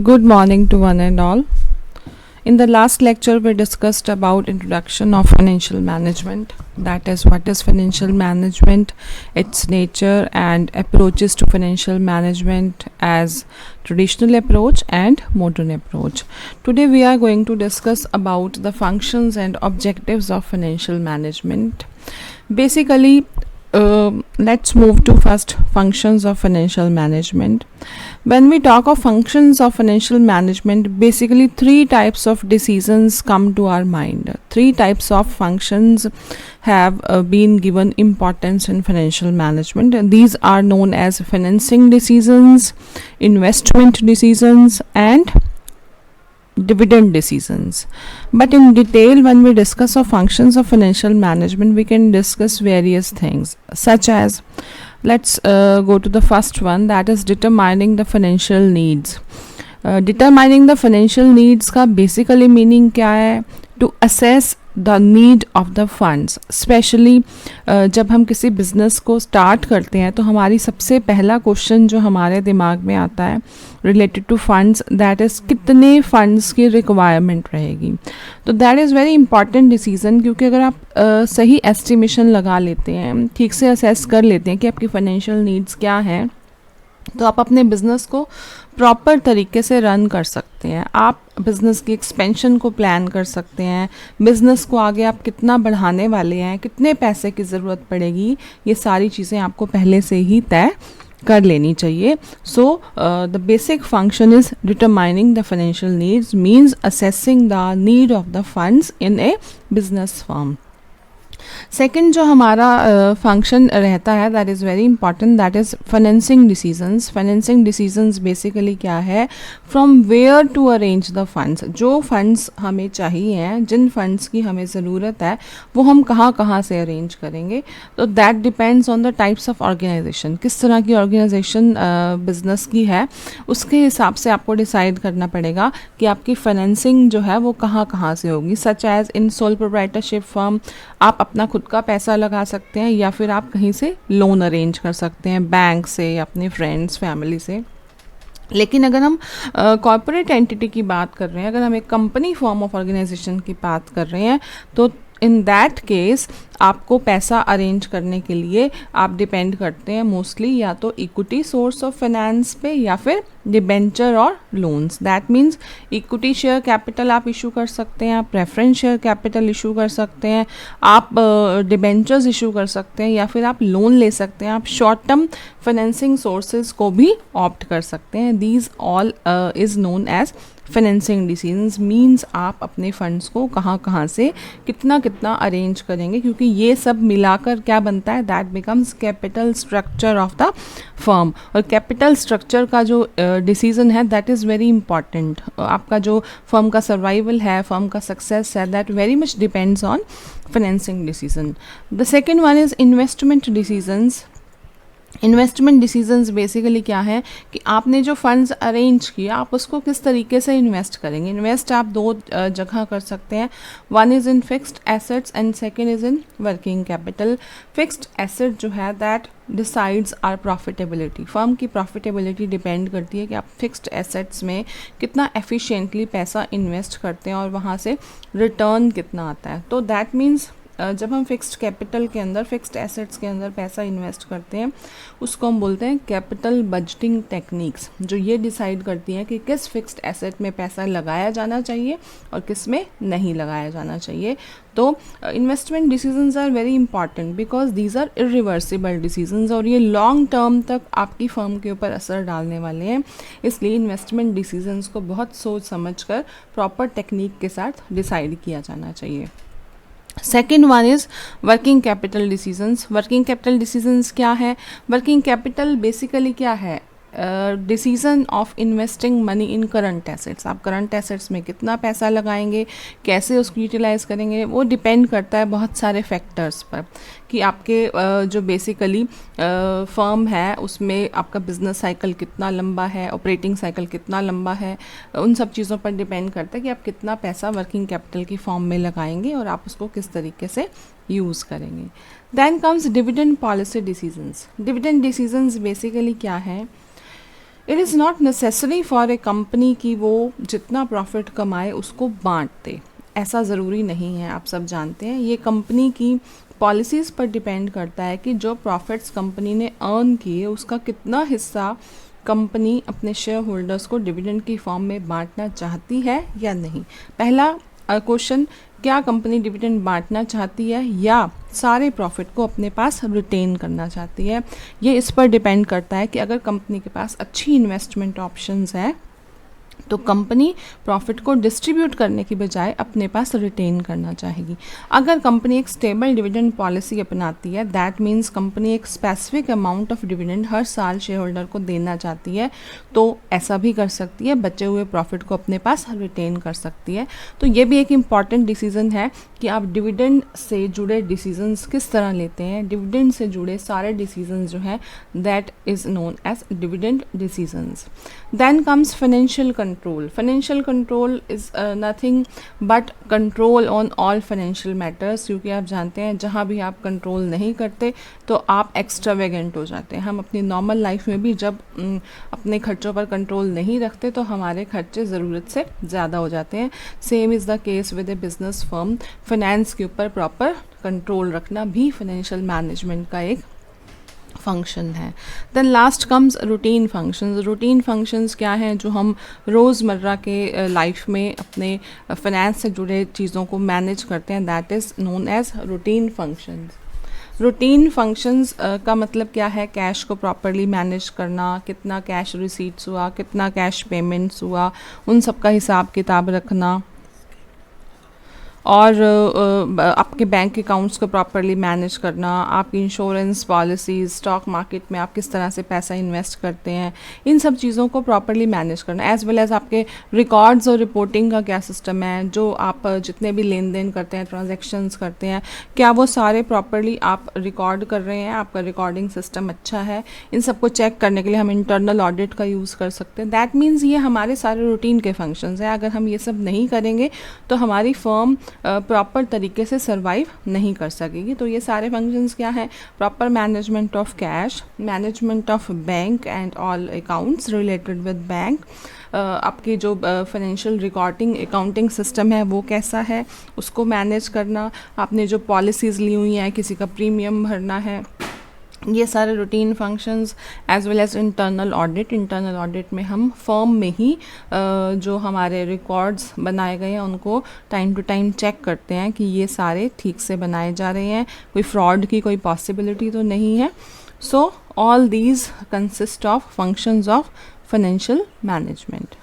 Good morning to one and all. In the last lecture, we discussed about introduction of financial management. That is, what is financial management, its nature, and approaches to financial management as traditional approach and modern approach. Today, we are going to discuss about the functions and objectives of financial management. Basically, let's move to first functions of financial management. When we talk of functions of financial management, basically three types of decisions come to our mind. Three types of functions have been given importance in financial management, and these are known as financing decisions, investment decisions, and dividend decisions. But in detail, when we discuss of functions of financial management, we can discuss various things, such as, let's go to the first one, that is determining the financial needs. Determining the financial needs का basically meaning क्या है? To assess the need of the funds. Especially जब हम किसी business को start करते हैं तो हमारी सबसे पहला क्वेश्चन जो हमारे दिमाग में आता है related to funds, that is कितने फंड्स की रिक्वायरमेंट रहेगी. तो that is very important decision, क्योंकि अगर आप सही एस्टिमेशन लगा लेते हैं, ठीक से असेस कर लेते हैं कि आपकी फाइनेंशियल नीड्स क्या हैं, तो आप अपने बिज़नेस को प्रॉपर तरीके से रन कर सकते हैं. आप बिज़नेस की एक्सपेंशन को प्लान कर सकते हैं. बिज़नेस को आगे आप कितना बढ़ाने वाले हैं, कितने पैसे की ज़रूरत पड़ेगी, ये सारी चीज़ें आपको पहले से ही तय कर लेनी चाहिए. So the basic function is determining the financial needs, means assessing the need of the funds in a business firm. Second जो हमारा फंक्शन रहता है, that is very important, that is financing decisions. Financing decisions basically क्या है? From where to arrange the funds. जो funds हमें चाहिए हैं, जिन फंड्स की हमें ज़रूरत है, वो हम कहाँ कहाँ से अरेंज करेंगे. तो that depends on the types of organization. किस तरह की ऑर्गेनाइजेशन बिजनेस की है, उसके हिसाब से आपको डिसाइड करना पड़ेगा कि आपकी फाइनेंसिंग जो है वो कहाँ कहाँ से होगी. Such as in sole proprietorship firm, आप अपना खुद का पैसा लगा सकते हैं, या फिर आप कहीं से लोन अरेंज कर सकते हैं, बैंक से, अपने फ्रेंड्स, फैमिली से. लेकिन अगर हम कॉर्पोरेट एंटिटी की बात कर रहे हैं, अगर हम एक कंपनी फॉर्म ऑफ ऑर्गेनाइजेशन की बात कर रहे हैं, तो इन दैट केस आपको पैसा अरेंज करने के लिए आप डिपेंड करते हैं मोस्टली या तो इक्विटी सोर्स ऑफ फाइनेंस पे, या फिर डिबेंचर और loans. That means equity share capital आप इशू कर सकते हैं, आप प्रेफरेंस शेयर कैपिटल इशू कर सकते हैं, आप डिबेंचर्स इशू कर सकते हैं, या फिर आप लोन ले सकते हैं. आप शॉर्ट टर्म फाइनेंसिंग सोर्सेज को भी ऑप्ट कर सकते हैं. These all is known as financing decisions. Means आप अपने फंड्स को कहाँ कहाँ से कितना कितना अरेंज करेंगे, क्योंकि ये सब मिलाकर क्या बनता है, that becomes capital structure of the firm. और कैपिटल स्ट्रक्चर का जो डिसीजन है, दैट इज़ वेरी इंपॉर्टेंट. आपका जो फर्म का सर्वाइवल है, फर्म का सक्सेस है, that very much depends on financing decision. The second one is investment decisions. Investment decisions basically क्या है कि आपने जो फंड्स अरेंज किया, आप उसको किस तरीके से इन्वेस्ट करेंगे. इन्वेस्ट आप दो जगह कर सकते हैं. One is in fixed assets and second is in working capital. Fixed asset जो है, that decides our profitability. Firm की प्रॉफिटेबिलिटी डिपेंड करती है कि आप फिक्स्ड एसेट्स में कितना एफिशिएंटली पैसा इन्वेस्ट करते हैं और वहाँ से रिटर्न कितना आता है. तो दैट मीन्स जब हम फिक्स्ड कैपिटल के अंदर, फिक्स्ड एसेट्स के अंदर पैसा इन्वेस्ट करते हैं, उसको हम बोलते हैं कैपिटल बजटिंग टेक्निक्स, जो ये डिसाइड करती हैं कि किस फिक्स्ड एसेट में पैसा लगाया जाना चाहिए और किस में नहीं लगाया जाना चाहिए. तो investment decisions are very important because these are irreversible decisions, और ये लॉन्ग टर्म तक आपकी फर्म के ऊपर असर डालने वाले हैं. इसलिए इन्वेस्टमेंट डिसीजंस को बहुत सोच समझ कर प्रॉपर टेक्निक के साथ डिसाइड किया जाना चाहिए. Second one is working capital decisions. Working capital decisions क्या है? वर्किंग कैपिटल बेसिकली क्या है? Decision of investing money in current assets. आप करंट एसेट्स में कितना पैसा लगाएंगे, कैसे उसको यूटिलाइज़ करेंगे, वो डिपेंड करता है बहुत सारे फैक्टर्स पर, कि आपके जो बेसिकली फर्म है उसमें आपका बिजनेस साइकिल कितना लंबा है, ऑपरेटिंग साइकिल कितना लंबा है. उन सब चीज़ों पर डिपेंड करता है कि आप कितना पैसा वर्किंग कैपिटल की फॉर्म में लगाएंगे और आप उसको किस तरीके से यूज़ करेंगे. Then comes dividend policy decisions. Dividend decisions basically क्या है? It is not necessary for a company कि वो जितना प्रॉफिट कमाए उसको बांट दे, ऐसा ज़रूरी नहीं है। आप सब जानते हैं ये कंपनी की पॉलिसीज़ पर डिपेंड करता है कि जो प्रॉफिट्स कंपनी ने अर्न किए उसका कितना हिस्सा कंपनी अपने शेयर होल्डर्स को डिविडेंड की फॉर्म में बांटना चाहती है या नहीं। पहला क्वेश्चन, क्या कंपनी डिविडेंड बांटना चाहती है या सारे प्रॉफिट को अपने पास रिटेन करना चाहती है। ये इस पर डिपेंड करता है कि अगर कंपनी के पास अच्छी इन्वेस्टमेंट ऑप्शंस है तो कंपनी प्रॉफिट को डिस्ट्रीब्यूट करने की बजाय अपने पास रिटेन करना चाहेगी। अगर कंपनी एक स्टेबल डिविडेंड पॉलिसी अपनाती है, दैट मीन्स कंपनी एक स्पेसिफिक अमाउंट ऑफ डिविडेंड हर साल शेयर होल्डर को देना चाहती है, तो ऐसा भी कर सकती है, बचे हुए प्रॉफिट को अपने पास रिटेन कर सकती है। तो ये भी एक इम्पॉर्टेंट डिसीजन है कि आप डिविडेंड से जुड़े डिसीजंस किस तरह लेते हैं। डिविडेंड से जुड़े सारे डिसीजंस जो हैं that is known as dividend decisions. Then comes financial control. Financial control is nothing but control on all financial matters, क्योंकि आप जानते हैं जहाँ भी आप कंट्रोल नहीं करते तो आप एक्स्ट्रावेगेंट हो जाते हैं। हम अपनी नॉर्मल लाइफ में भी जब अपने खर्चों पर कंट्रोल नहीं रखते तो हमारे खर्चे ज़रूरत से ज़्यादा हो जाते हैं। Same is the case with A business firm. Finance के ऊपर प्रॉपर कंट्रोल रखना भी फाइनेंशियल मैनेजमेंट का एक फंक्शन है। Then last comes routine functions. Routine functions क्या हैं जो हम रोज़मर्रा के लाइफ में अपने फाइनेंस से जुड़े चीज़ों को मैनेज करते हैं, that is known as routine functions. Routine functions का मतलब क्या है? कैश को प्रॉपरली मैनेज करना, कितना कैश रिसीट्स हुआ, कितना कैश पेमेंट्स हुआ, उन सब का हिसाब किताब रखना, और आपके बैंक अकाउंट्स को प्रॉपरली मैनेज करना, आपकी इंश्योरेंस पॉलिसीज़, स्टॉक मार्केट में आप किस तरह से पैसा इन्वेस्ट करते हैं, इन सब चीज़ों को प्रॉपरली मैनेज करना, एज़ वेल एज़ आपके रिकॉर्ड्स और रिपोर्टिंग का क्या सिस्टम है, जो आप जितने भी लेन देन करते हैं, ट्रांजैक्शंस करते हैं, क्या वो सारे प्रॉपरली आप रिकॉर्ड कर रहे हैं, आपका रिकॉर्डिंग सिस्टम अच्छा है। इन सबको चेक करने के लिए हम इंटरनल ऑडिट का यूज़ कर सकते हैं। दैट मीन्स ये हमारे सारे रूटीन के फंक्शंस हैं। अगर हम ये सब नहीं करेंगे तो हमारी फर्म प्रॉपर तरीके से सर्वाइव नहीं कर सकेगी। तो ये सारे फंक्शंस क्या हैं? Proper management of cash, management of bank and all accounts related with bank, आपकी जो फाइनेंशियल रिकॉर्डिंग अकाउंटिंग सिस्टम है वो कैसा है, उसको मैनेज करना, आपने जो पॉलिसीज़ ली हुई हैं, किसी का प्रीमियम भरना है, ये सारे routine functions, as well as internal audit. Internal audit में हम फर्म में ही जो हमारे रिकॉर्ड्स बनाए गए हैं उनको टाइम टू टाइम चेक करते हैं कि ये सारे ठीक से बनाए जा रहे हैं, कोई फ्रॉड की कोई पॉसिबिलिटी तो नहीं है। So all these consist of functions of financial management.